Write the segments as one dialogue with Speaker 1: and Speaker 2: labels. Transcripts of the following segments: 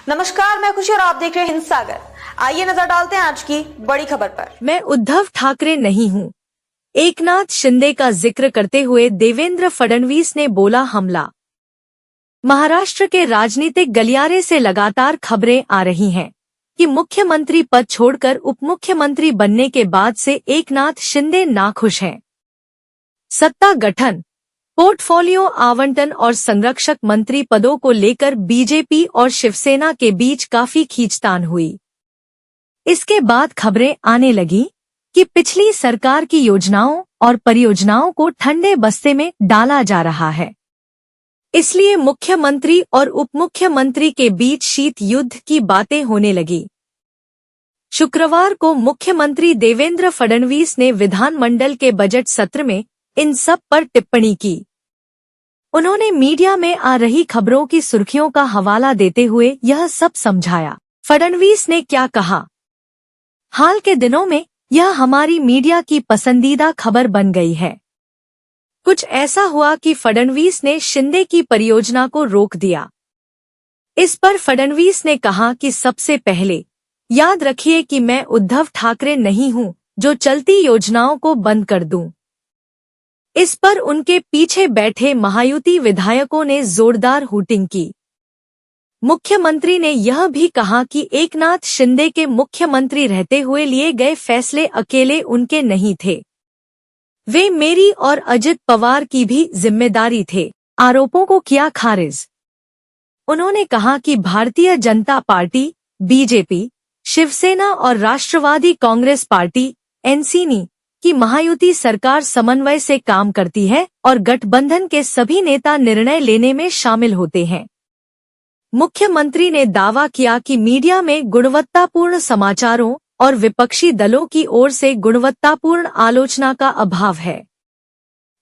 Speaker 1: नमस्कार, मैं खुशी और आप देख रहे हैं हिंद सागर। आइए नजर डालते हैं आज की बड़ी खबर पर।
Speaker 2: मैं उद्धव ठाकरे नहीं हूँ, एकनाथ शिंदे का जिक्र करते हुए देवेंद्र फडणवीस ने बोला हमला। महाराष्ट्र के राजनीतिक गलियारे से लगातार खबरें आ रही हैं कि मुख्यमंत्री पद छोड़कर उपमुख्यमंत्री बनने के बाद से एकनाथ शिंदे नाखुश हैं। सत्ता गठन, पोर्टफोलियो आवंटन और संरक्षक मंत्री पदों को लेकर बीजेपी और शिवसेना के बीच काफी खींचतान हुई। इसके बाद खबरें आने लगी कि पिछली सरकार की योजनाओं और परियोजनाओं को ठंडे बस्ते में डाला जा रहा है। इसलिए मुख्यमंत्री और उपमुख्यमंत्री के बीच शीत युद्ध की बातें होने लगी। शुक्रवार को मुख्यमंत्री देवेंद्र फडणवीस ने विधानमंडल के बजट सत्र में इन सब पर टिप्पणी की। उन्होंने मीडिया में आ रही खबरों की सुर्खियों का हवाला देते हुए यह सब समझाया। फडणवीस ने क्या कहा? हाल के दिनों में यह हमारी मीडिया की पसंदीदा खबर बन गई है। कुछ ऐसा हुआ कि फडणवीस ने शिंदे की परियोजना को रोक दिया। इस पर फडणवीस ने कहा कि सबसे पहले याद रखिए कि मैं उद्धव ठाकरे नहीं हूं जो चलती योजनाओं को बंद कर दूं। इस पर उनके पीछे बैठे महायुति विधायकों ने जोरदार हूटिंग की। मुख्यमंत्री ने यह भी कहा कि एकनाथ शिंदे के मुख्यमंत्री रहते हुए लिए गए फैसले अकेले उनके नहीं थे, वे मेरी और अजित पवार की भी जिम्मेदारी थे। आरोपों को किया खारिज। उन्होंने कहा कि भारतीय जनता पार्टी, बीजेपी, शिवसेना और राष्ट्रवादी कांग्रेस पार्टी एनसीपी की महायुति सरकार समन्वय से काम करती है और गठबंधन के सभी नेता निर्णय लेने में शामिल होते हैं। मुख्यमंत्री ने दावा किया कि मीडिया में गुणवत्तापूर्ण समाचारों और विपक्षी दलों की ओर से गुणवत्तापूर्ण आलोचना का अभाव है।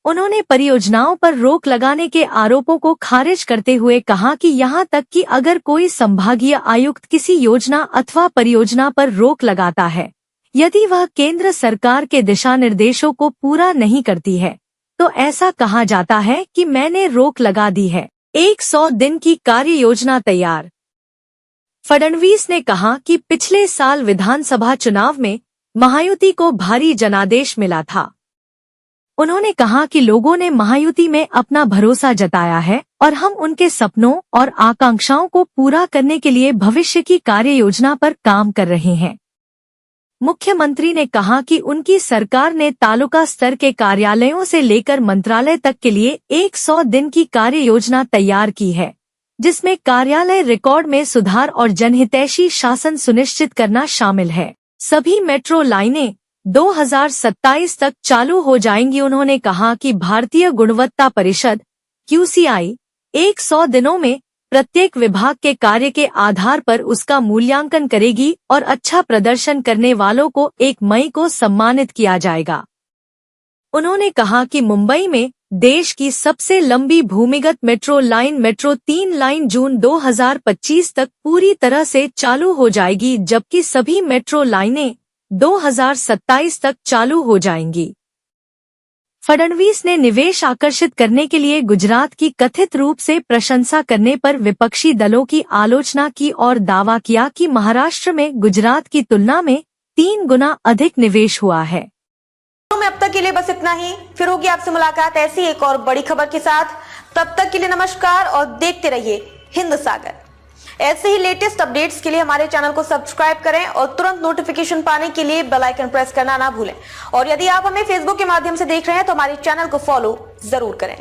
Speaker 2: उन्होंने परियोजनाओं पर रोक लगाने के आरोपों को खारिज करते हुए कहा कि यहां तक कि अगर कोई संभागीय आयुक्त किसी योजना अथवा परियोजना पर रोक लगाता है, यदि वह केंद्र सरकार के दिशा निर्देशों को पूरा नहीं करती है, तो ऐसा कहा जाता है कि मैंने रोक लगा दी है। 100 दिन की कार्य योजना तैयार। फडणवीस ने कहा कि पिछले साल विधानसभा चुनाव में महायुति को भारी जनादेश मिला था। उन्होंने कहा कि लोगों ने महायुति में अपना भरोसा जताया है और हम उनके सपनों और आकांक्षाओं को पूरा करने के लिए भविष्य की कार्य योजना पर काम कर रहे हैं। मुख्यमंत्री ने कहा कि उनकी सरकार ने तालुका स्तर के कार्यालयों से लेकर मंत्रालय तक के लिए 100 दिन की कार्य योजना तैयार की है, जिसमें कार्यालय रिकॉर्ड में सुधार और जनहितैषी शासन सुनिश्चित करना शामिल है। सभी मेट्रो लाइनें 2027 तक चालू हो जाएंगी। उन्होंने कहा कि भारतीय गुणवत्ता परिषद QCI 100 दिनों में प्रत्येक विभाग के कार्य के आधार पर उसका मूल्यांकन करेगी और अच्छा प्रदर्शन करने वालों को 1 मई को सम्मानित किया जाएगा। उन्होंने कहा कि मुंबई में देश की सबसे लंबी भूमिगत मेट्रो लाइन मेट्रो 3 लाइन जून 2025 तक पूरी तरह से चालू हो जाएगी, जबकि सभी मेट्रो लाइनें 2027 तक चालू हो जाएंगी। फडणवीस ने निवेश आकर्षित करने के लिए गुजरात की कथित रूप से प्रशंसा करने पर विपक्षी दलों की आलोचना की और दावा किया कि महाराष्ट्र में गुजरात की तुलना में 3 गुना अधिक निवेश हुआ है।
Speaker 1: तो अब तक के लिए बस इतना ही। फिर होगी आपसे मुलाकात ऐसी एक और बड़ी खबर के साथ। तब तक के लिए नमस्कार और देखते रहिए हिंद सागर। ऐसे ही लेटेस्ट अपडेट्स के लिए हमारे चैनल को सब्सक्राइब करें और तुरंत नोटिफिकेशन पाने के लिए बेल आइकन प्रेस करना ना भूलें। और यदि आप हमें फेसबुक के माध्यम से देख रहे हैं तो हमारे चैनल को फॉलो जरूर करें।